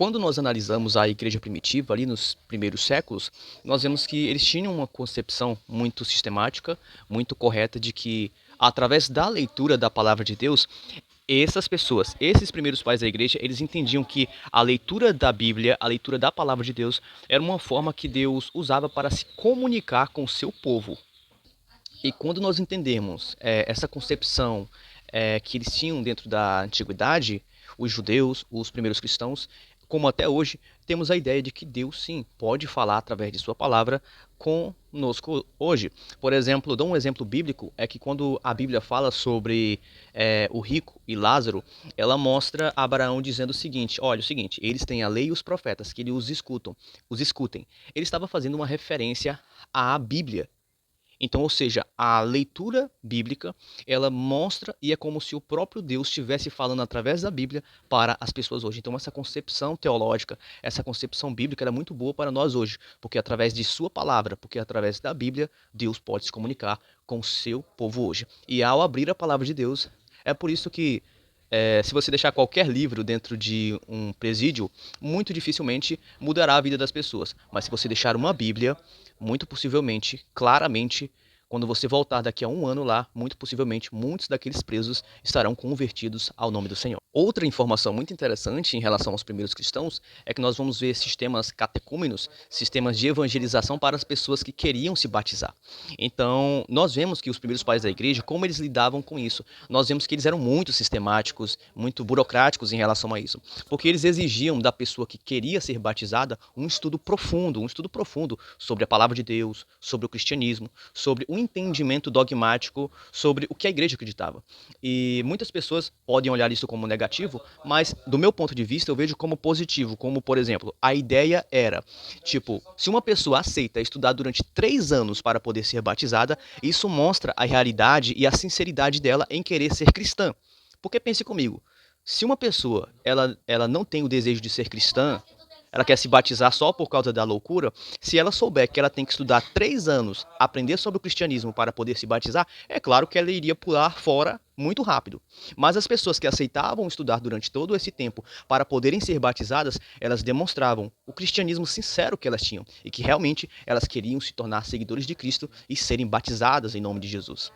Quando nós analisamos a igreja primitiva ali nos primeiros séculos, nós vemos que eles tinham uma concepção muito sistemática, muito correta de que através da leitura da palavra de Deus, essas pessoas, esses primeiros pais da igreja, eles entendiam que a leitura da Bíblia, a leitura da palavra de Deus, era uma forma que Deus usava para se comunicar com o seu povo. E quando nós entendemos essa concepção que eles tinham dentro da antiguidade, os judeus, os primeiros cristãos, como até hoje, temos a ideia de que Deus sim pode falar através de sua palavra conosco hoje. Por exemplo, dou um exemplo bíblico, é que quando a Bíblia fala sobre o rico e Lázaro, ela mostra Abraão dizendo o seguinte: olha, o seguinte, eles têm a lei e os profetas, que eles os escutem. Ele estava fazendo uma referência à Bíblia. Então, ou seja, a leitura bíblica, ela mostra e é como se o próprio Deus estivesse falando através da Bíblia para as pessoas hoje. Então, essa concepção teológica, essa concepção bíblica é muito boa para nós hoje, porque através de sua palavra, porque através da Bíblia, Deus pode se comunicar com o seu povo hoje. E ao abrir a palavra de Deus, é por isso que se você deixar qualquer livro dentro de um presídio, muito dificilmente mudará a vida das pessoas. Mas se você deixar uma Bíblia, muito possivelmente, claramente, quando você voltar daqui a um ano lá, muito possivelmente muitos daqueles presos estarão convertidos ao nome do Senhor. Outra informação muito interessante em relação aos primeiros cristãos é que nós vamos ver sistemas catecúmenos, sistemas de evangelização para as pessoas que queriam se batizar. Então, nós vemos que os primeiros pais da igreja, como eles lidavam com isso. Nós vemos que eles eram muito sistemáticos, muito burocráticos em relação a isso, porque eles exigiam da pessoa que queria ser batizada um estudo profundo sobre a palavra de Deus, sobre o cristianismo, sobre o entendimento dogmático sobre o que a igreja acreditava. E muitas pessoas podem olhar isso como negativo, mas do meu ponto de vista eu vejo como positivo, como por exemplo, a ideia era, tipo, se uma pessoa aceita estudar durante 3 anos para poder ser batizada, isso mostra a realidade e a sinceridade dela em querer ser cristã. Porque pense comigo, se uma pessoa ela não tem o desejo de ser cristã, ela quer se batizar só por causa da loucura, se ela souber que ela tem que estudar 3 anos, aprender sobre o cristianismo para poder se batizar, é claro que ela iria pular fora muito rápido. Mas as pessoas que aceitavam estudar durante todo esse tempo para poderem ser batizadas, elas demonstravam o cristianismo sincero que elas tinham e que realmente elas queriam se tornar seguidores de Cristo e serem batizadas em nome de Jesus.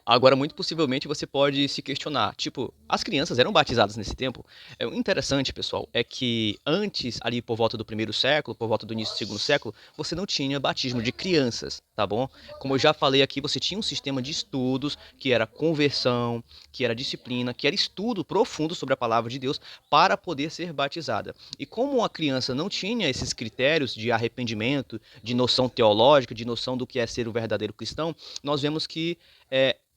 Agora, muito possivelmente, você pode se questionar, tipo, as crianças eram batizadas nesse tempo? O interessante, pessoal, é que antes, ali por volta do primeiro século, por volta do início do segundo século, você não tinha batismo de crianças, tá bom? Como eu já falei aqui, você tinha um sistema de estudos, que era conversão, que era disciplina, que era estudo profundo sobre a palavra de Deus para poder ser batizada. E como a criança não tinha esses critérios de arrependimento, de noção teológica, de noção do que é ser o verdadeiro cristão, nós vemos que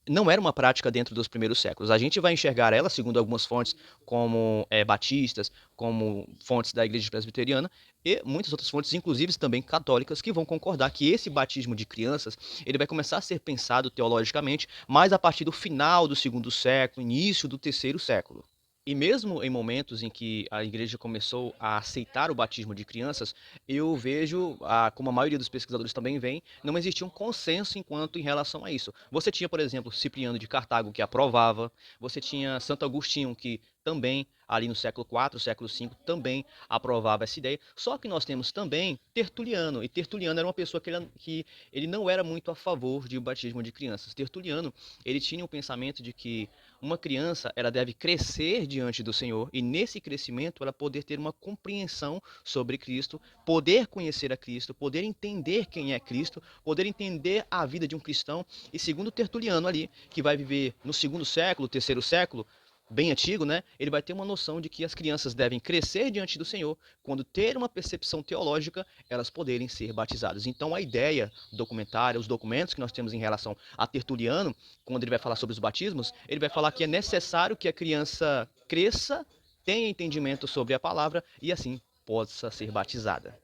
não era uma prática dentro dos primeiros séculos. A gente vai enxergar ela, segundo algumas fontes, como batistas, como fontes da igreja presbiteriana, e muitas outras fontes, inclusive também católicas, que vão concordar que esse batismo de crianças ele vai começar a ser pensado teologicamente mais a partir do final do segundo século, início do terceiro século. E mesmo em momentos em que a igreja começou a aceitar o batismo de crianças, eu vejo, como a maioria dos pesquisadores também vem, não existia um consenso enquanto em relação a isso. Você tinha, por exemplo, Cipriano de Cartago, que aprovava, você tinha Santo Agostinho, que também, ali no século IV, século V, também aprovava essa ideia. Só que nós temos também Tertuliano, e Tertuliano era uma pessoa que ele não era muito a favor de batismo de crianças. Tertuliano, ele tinha o pensamento de que uma criança ela deve crescer diante do Senhor e nesse crescimento ela poder ter uma compreensão sobre Cristo, poder conhecer a Cristo, poder entender quem é Cristo, poder entender a vida de um cristão. E segundo Tertuliano ali, que vai viver no segundo século, terceiro século, bem antigo, né? Ele vai ter uma noção de que as crianças devem crescer diante do Senhor, quando ter uma percepção teológica, elas poderem ser batizadas. Então a ideia documentária, os documentos que nós temos em relação a Tertuliano, quando ele vai falar sobre os batismos, ele vai falar que é necessário que a criança cresça, tenha entendimento sobre a palavra e assim possa ser batizada.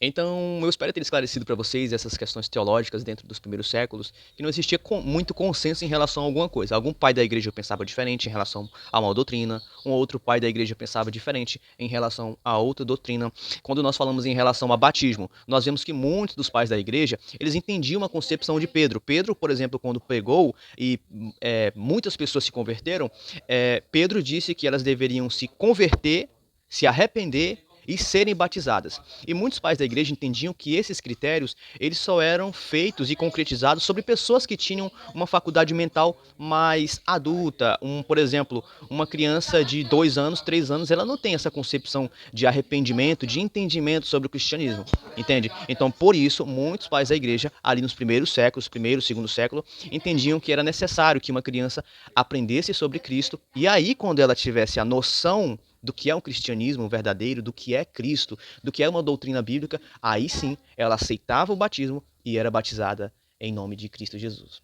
Então, eu espero ter esclarecido para vocês essas questões teológicas dentro dos primeiros séculos, que não existia muito consenso em relação a alguma coisa. Algum pai da igreja pensava diferente em relação a uma doutrina, um outro pai da igreja pensava diferente em relação a outra doutrina. Quando nós falamos em relação a batismo, nós vemos que muitos dos pais da igreja, eles entendiam a concepção de Pedro. Pedro, por exemplo, quando pregou e muitas pessoas se converteram, Pedro disse que elas deveriam se converter, se arrepender e serem batizadas. E muitos pais da igreja entendiam que esses critérios, eles só eram feitos e concretizados sobre pessoas que tinham uma faculdade mental mais adulta. Por exemplo, uma criança de 2 anos, 3 anos, ela não tem essa concepção de arrependimento, de entendimento sobre o cristianismo, entende? Então, por isso, muitos pais da igreja, ali nos primeiros séculos, primeiro, segundo século, entendiam que era necessário que uma criança aprendesse sobre Cristo, e aí, quando ela tivesse a noção do que é um cristianismo verdadeiro, do que é Cristo, do que é uma doutrina bíblica, aí sim ela aceitava o batismo e era batizada em nome de Cristo Jesus.